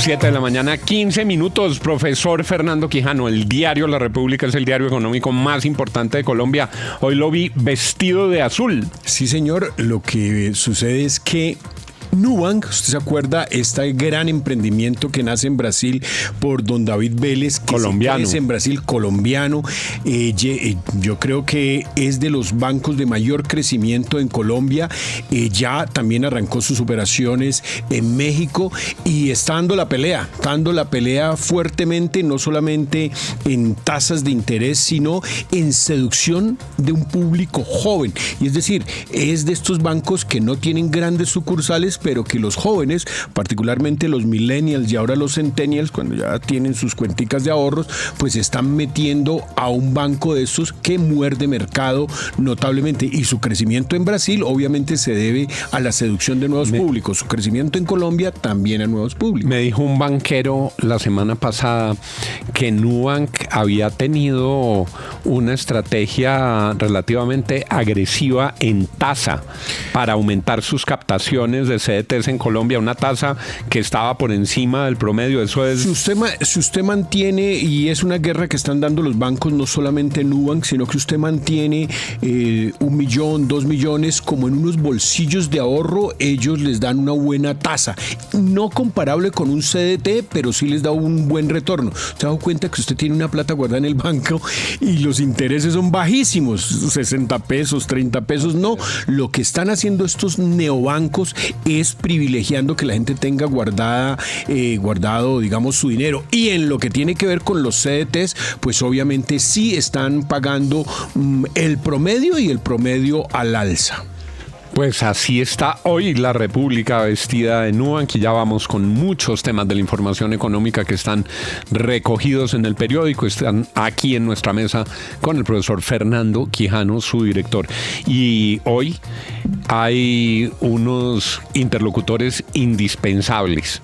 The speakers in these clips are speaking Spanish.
7 de la mañana, 15 minutos. Profesor Fernando Quijano, el diario La República es el diario económico más importante de Colombia. Hoy lo vi vestido de azul. Sí, señor. Lo que sucede es que Nubank, usted se acuerda, este gran emprendimiento que nace en Brasil por don David Vélez, que colombiano. crece en Brasil, colombiano. Yo creo que es de los bancos de mayor crecimiento en Colombia. Ya también arrancó sus operaciones en México y está dando la pelea fuertemente, no solamente en tasas de interés, sino en seducción de un público joven. Y es decir, es de estos bancos que no tienen grandes sucursales, pero que los jóvenes, particularmente los millennials y ahora los centennials, cuando ya tienen sus cuenticas de ahorros, pues están metiendo a un banco de estos que muerde mercado notablemente. Y su crecimiento en Brasil obviamente se debe a la seducción de nuevos públicos. Su crecimiento en Colombia también a nuevos públicos. Me dijo un banquero la semana pasada que Nubank había tenido una estrategia relativamente agresiva en tasa para aumentar sus captaciones de CDTs en Colombia, una tasa que estaba por encima del promedio. Eso es... Si usted mantiene, y es una guerra que están dando los bancos, no solamente Nubank, sino que usted mantiene 1 millón, 2 millones como en unos bolsillos de ahorro, ellos les dan una buena tasa. No comparable con un CDT, pero sí les da un buen retorno. ¿Se ha dado cuenta que usted tiene una plata guardada en el banco y los intereses son bajísimos? 60 pesos, 30 pesos, no. Lo que están haciendo estos neobancos es privilegiando que la gente tenga guardado, digamos, su dinero. Y en lo que tiene que ver con los CDTs, pues obviamente sí están pagando el promedio y el promedio al alza. Pues así está hoy la República vestida de Nubank, y ya vamos con muchos temas de la información económica que están recogidos en el periódico. Están aquí en nuestra mesa con el profesor Fernando Quijano, su director. Y hoy hay unos interlocutores indispensables: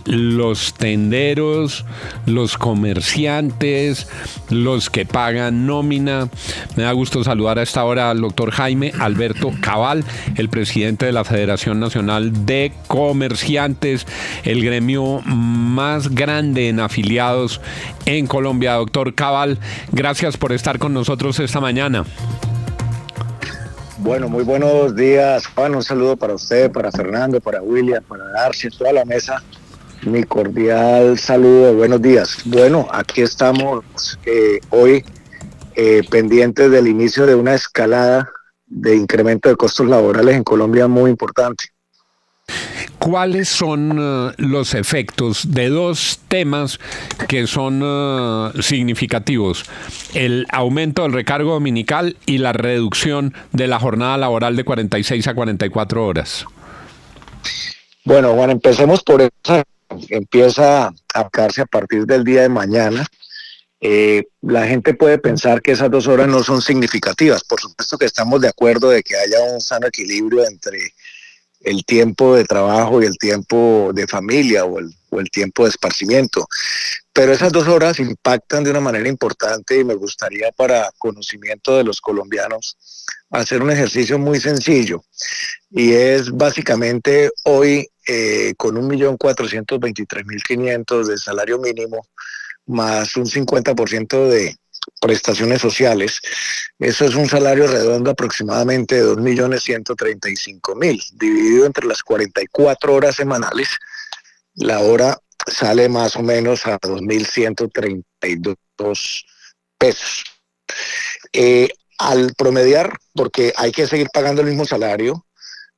los tenderos, los comerciantes, los que pagan nómina. Me da gusto saludar a esta hora al doctor Jaime Alberto Cabal, el presidente de la Federación Nacional de Comerciantes, el gremio más grande en afiliados en Colombia. Doctor Cabal, gracias por estar con nosotros esta mañana. Bueno, muy buenos días, Juan. Un saludo para usted, para Fernando, para William, para Darcy, toda la mesa. Mi cordial saludo de buenos días. Bueno, aquí estamos hoy pendientes del inicio de una escalada de incremento de costos laborales en Colombia muy importante. ¿Cuáles son los efectos de dos temas que son significativos? El aumento del recargo dominical y la reducción de la jornada laboral de 46 a 44 horas. Bueno, Juan, empecemos por esa. Empieza a aplicarse a partir del día de mañana. La gente puede pensar que esas 2 horas no son significativas. Por supuesto que estamos de acuerdo de que haya un sano equilibrio entre el tiempo de trabajo y el tiempo de familia o el tiempo de esparcimiento. Pero esas 2 horas impactan de una manera importante, y me gustaría, para conocimiento de los colombianos, hacer un ejercicio muy sencillo. Y es básicamente hoy con 1.423.500 de salario mínimo, más un 50% de prestaciones sociales. Eso es un salario redondo aproximadamente de 2.135.000. Dividido entre las 44 horas semanales, la hora sale más o menos a 2.132 pesos. Al promediar, porque hay que seguir pagando el mismo salario,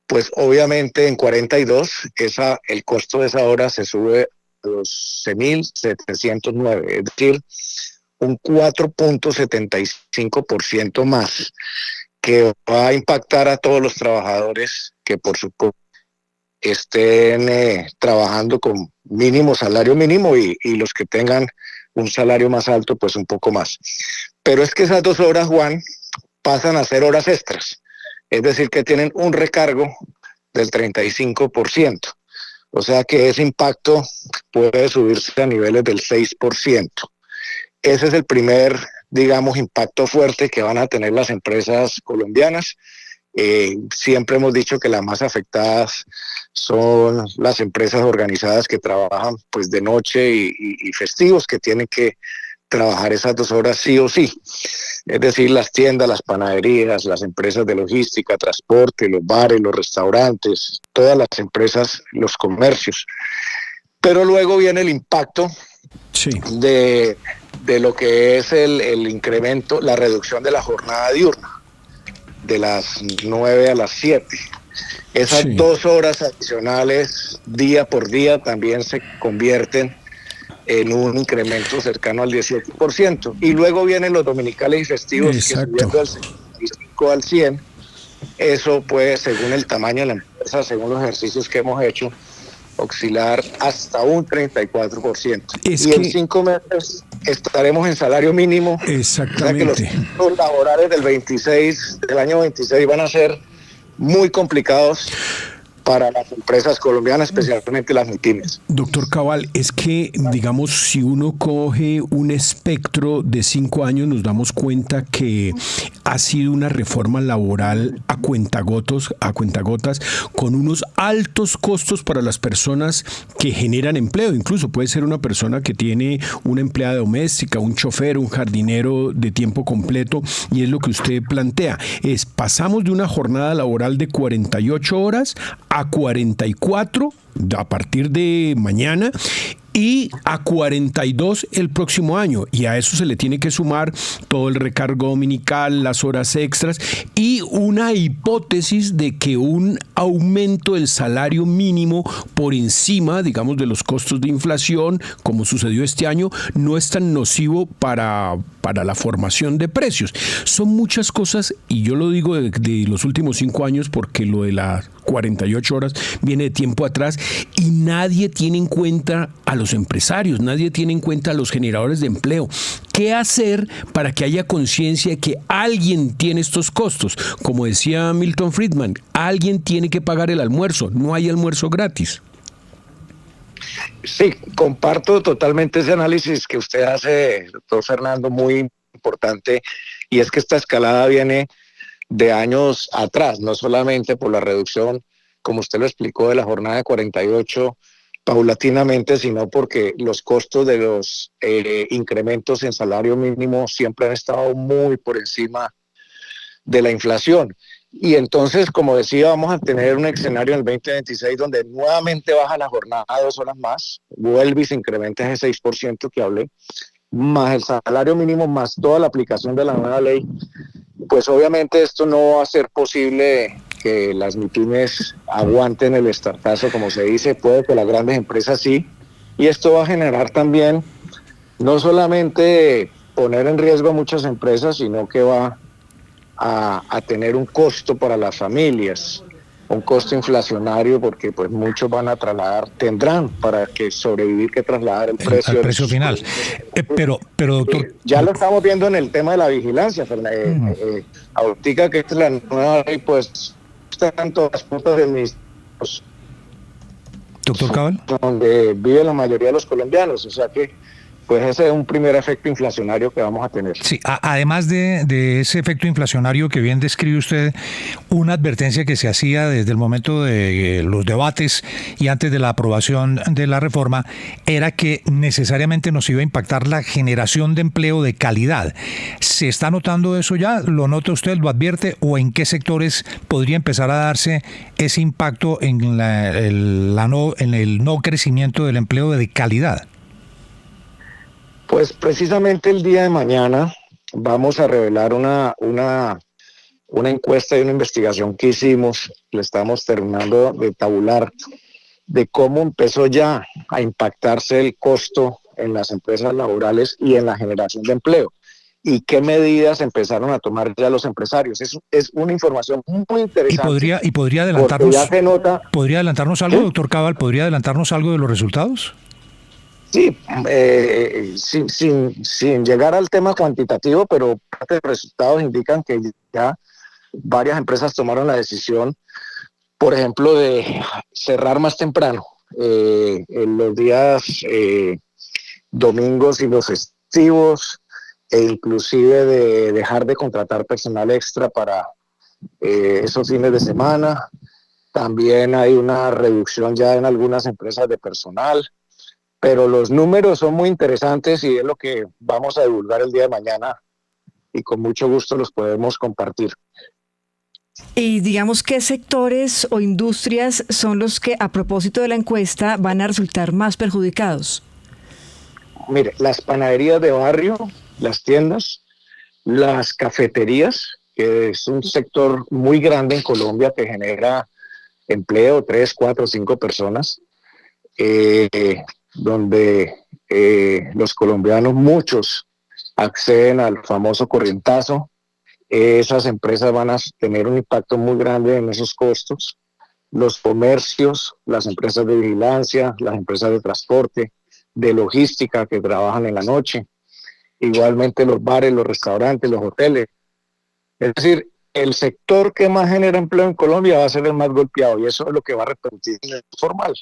pues obviamente en 42 el costo de esa hora se sube a 12.709, es decir, un 4.75% más, que va a impactar a todos los trabajadores que por supuesto estén trabajando con mínimo, salario mínimo, y los que tengan un salario más alto, pues un poco más. Pero es que esas 2 horas, Juan, pasan a ser horas extras. Es decir, que tienen un recargo del 35%. O sea que ese impacto puede subirse a niveles del 6%. Ese es el primer, digamos, impacto fuerte que van a tener las empresas colombianas, Siempre hemos dicho que las más afectadas son las empresas organizadas que trabajan pues de noche y festivos, que tienen que trabajar esas 2 horas sí o sí. Es decir, las tiendas, las panaderías, las empresas de logística, transporte, los bares, los restaurantes, todas las empresas, los comercios. Pero luego viene el impacto de lo que es el incremento, la reducción de la jornada diurna, de las 9 a las 7. Esas 2 horas adicionales día por día también se convierten en un incremento cercano al 18%. Y luego vienen los dominicales y festivos, que subiendo del 75 al 100. Eso puede, según el tamaño de la empresa, según los ejercicios que hemos hecho, oscilar hasta un 34%. En 5 meses estaremos en salario mínimo. Exactamente. O sea que los costos laborales del año 26 van a ser muy complicados para las empresas colombianas, especialmente las MIPYMES. Doctor Cabal, es que, digamos, si uno coge un espectro de 5 años, nos damos cuenta que ha sido una reforma laboral a cuentagotas, con unos altos costos para las personas que generan empleo. Incluso puede ser una persona que tiene una empleada doméstica, un chofer, un jardinero de tiempo completo, y es lo que usted plantea. Pasamos de una jornada laboral de 48 horas a 44 a partir de mañana y a 42 el próximo año, y a eso se le tiene que sumar todo el recargo dominical, las horas extras y una hipótesis de que un aumento del salario mínimo por encima, digamos, de los costos de inflación, como sucedió este año, no es tan nocivo para la formación de precios. Son muchas cosas, y yo lo digo de los últimos 5 años porque lo de las 48 horas viene de tiempo atrás, y nadie tiene en cuenta a los empresarios, nadie tiene en cuenta a los generadores de empleo. ¿Qué hacer para que haya conciencia de que alguien tiene estos costos? Como decía Milton Friedman, alguien tiene que pagar el almuerzo, no hay almuerzo gratis. Sí, comparto totalmente ese análisis que usted hace, doctor Fernando, muy importante, y es que esta escalada viene de años atrás, no solamente por la reducción, como usted lo explicó, de la jornada de 48 paulatinamente, sino porque los costos de los incrementos en salario mínimo siempre han estado muy por encima de la inflación. Y entonces, como decía, vamos a tener un escenario en el 2026 donde nuevamente baja la jornada 2 horas más, vuelve y se incrementa ese 6% que hablé, más el salario mínimo, más toda la aplicación de la nueva ley. Pues obviamente esto no va a ser posible que las MIPYMES aguanten el estartazo, como se dice. Puede que las grandes empresas sí, y esto va a generar también no solamente poner en riesgo a muchas empresas, sino que va a tener un costo para las familias, un costo inflacionario, porque pues muchos van a tendrán para que sobrevivir que trasladar el precio. Al precio final. Pero doctor... Ya lo estamos viendo en el tema de la vigilancia, Fernando. Ahorita que esta es la nueva ley, pues están todas las puntas de mis... Doctor Cabal. Donde vive la mayoría de los colombianos, o sea que pues ese es un primer efecto inflacionario que vamos a tener. Sí, además de ese efecto inflacionario que bien describe usted, una advertencia que se hacía desde el momento de los debates y antes de la aprobación de la reforma era que necesariamente nos iba a impactar la generación de empleo de calidad. ¿Se está notando eso ya? ¿Lo nota usted? ¿Lo advierte? ¿O en qué sectores podría empezar a darse ese impacto en el no crecimiento del empleo de calidad? Pues precisamente el día de mañana vamos a revelar una encuesta y una investigación que hicimos. Le estamos terminando de tabular de cómo empezó ya a impactarse el costo en las empresas laborales y en la generación de empleo, y qué medidas empezaron a tomar ya los empresarios. Es una información muy interesante. ¿Y podría adelantarnos, ya se nota, ¿podría adelantarnos algo, doctor Cabal? ¿Podría adelantarnos algo de los resultados? Sí, sin llegar al tema cuantitativo, pero parte de los resultados indican que ya varias empresas tomaron la decisión, por ejemplo, de cerrar más temprano en los días domingos y los festivos, e inclusive de dejar de contratar personal extra para esos fines de semana. También hay una reducción ya en algunas empresas de personal, pero los números son muy interesantes y es lo que vamos a divulgar el día de mañana y con mucho gusto los podemos compartir. Y digamos, ¿qué sectores o industrias son los que, a propósito de la encuesta, van a resultar más perjudicados? Mire, las panaderías de barrio, las tiendas, las cafeterías, que es un sector muy grande en Colombia que genera empleo, 3, 4, 5 personas, donde los colombianos, muchos, acceden al famoso corrientazo. Esas empresas van a tener un impacto muy grande en esos costos. Los comercios, las empresas de vigilancia, las empresas de transporte, de logística que trabajan en la noche, igualmente los bares, los restaurantes, los hoteles. Es decir, el sector que más genera empleo en Colombia va a ser el más golpeado y eso es lo que va a repercutir en el formal.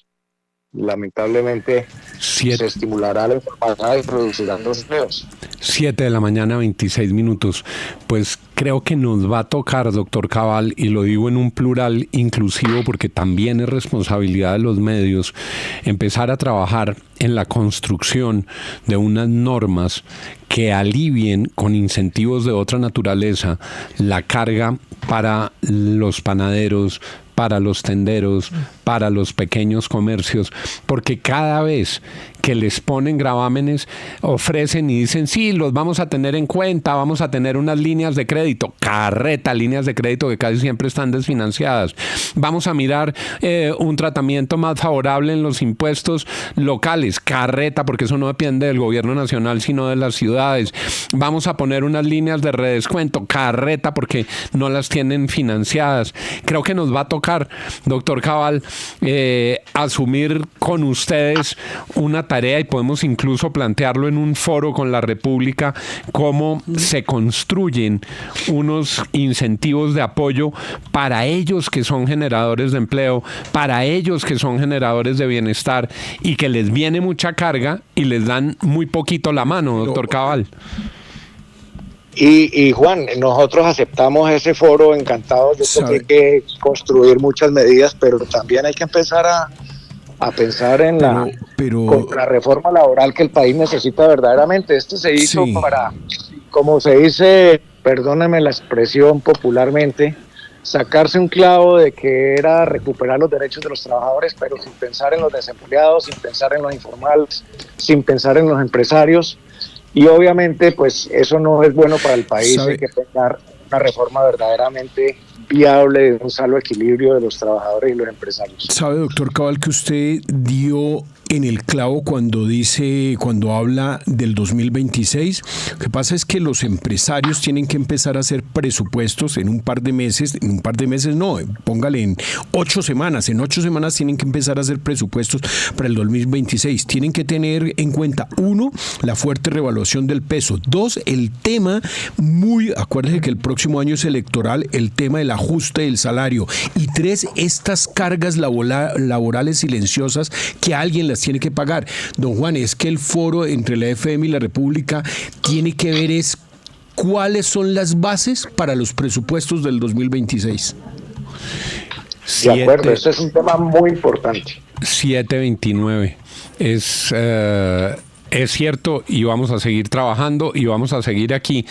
Lamentablemente se estimulará la informalidad y producirán los empleos. 7 de la mañana, 26 minutos. Pues creo que nos va a tocar, doctor Cabal, y lo digo en un plural inclusivo porque también es responsabilidad de los medios, empezar a trabajar en la construcción de unas normas que alivien con incentivos de otra naturaleza la carga para los panaderos, para los tenderos, para los pequeños comercios, porque cada vez que les ponen gravámenes, ofrecen y dicen, sí, los vamos a tener en cuenta, vamos a tener unas líneas de crédito, carreta, líneas de crédito que casi siempre están desfinanciadas. Vamos a mirar un tratamiento más favorable en los impuestos locales, carreta, porque eso no depende del gobierno nacional, sino de las ciudades. Vamos a poner unas líneas de redescuento, carreta, porque no las tienen financiadas. Creo que nos va a tocar, doctor Cabal, asumir con ustedes una tarea y podemos incluso plantearlo en un foro con la República, cómo se construyen unos incentivos de apoyo para ellos que son generadores de empleo, para ellos que son generadores de bienestar y que les viene mucha carga y les dan muy poquito la mano, doctor Cabal. Y Juan, nosotros aceptamos ese foro encantados. Yo creo que hay que construir muchas medidas, pero también hay que empezar a pensar en la reforma laboral que el país necesita verdaderamente. Esto se hizo para, como se dice, perdónenme la expresión popularmente, sacarse un clavo de que era recuperar los derechos de los trabajadores, pero sin pensar en los desempleados, sin pensar en los informales, sin pensar en los empresarios. Y obviamente, pues eso no es bueno para el país. Hay que pensar una reforma verdaderamente viable, un sano equilibrio de los trabajadores y los empresarios. Sabe, doctor Cabal, que usted dio en el clavo cuando habla del 2026. Lo que pasa es que los empresarios tienen que empezar a hacer presupuestos en un par de meses no, póngale en 8 semanas. En 8 semanas tienen que empezar a hacer presupuestos para el 2026. Tienen que tener en cuenta, 1, la fuerte revaluación del peso. 2, el tema acuérdense que el próximo año es electoral, el tema del ajuste del salario. Y 3, estas cargas laborales silenciosas que alguien las tiene que pagar. Don Juan, es que el foro entre la FM y la República tiene que ver cuáles son las bases para los presupuestos del 2026. De acuerdo, este es un tema muy importante. 729. Es cierto, y vamos a seguir trabajando y vamos a seguir aquí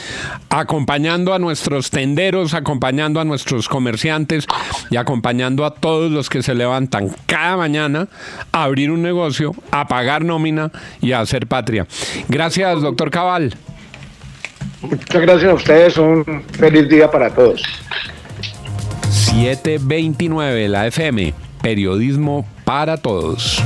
acompañando a nuestros tenderos, acompañando a nuestros comerciantes y acompañando a todos los que se levantan cada mañana a abrir un negocio, a pagar nómina y a hacer patria. Gracias, doctor Cabal. Muchas gracias a ustedes, un feliz día para todos. 729, la FM, periodismo para todos.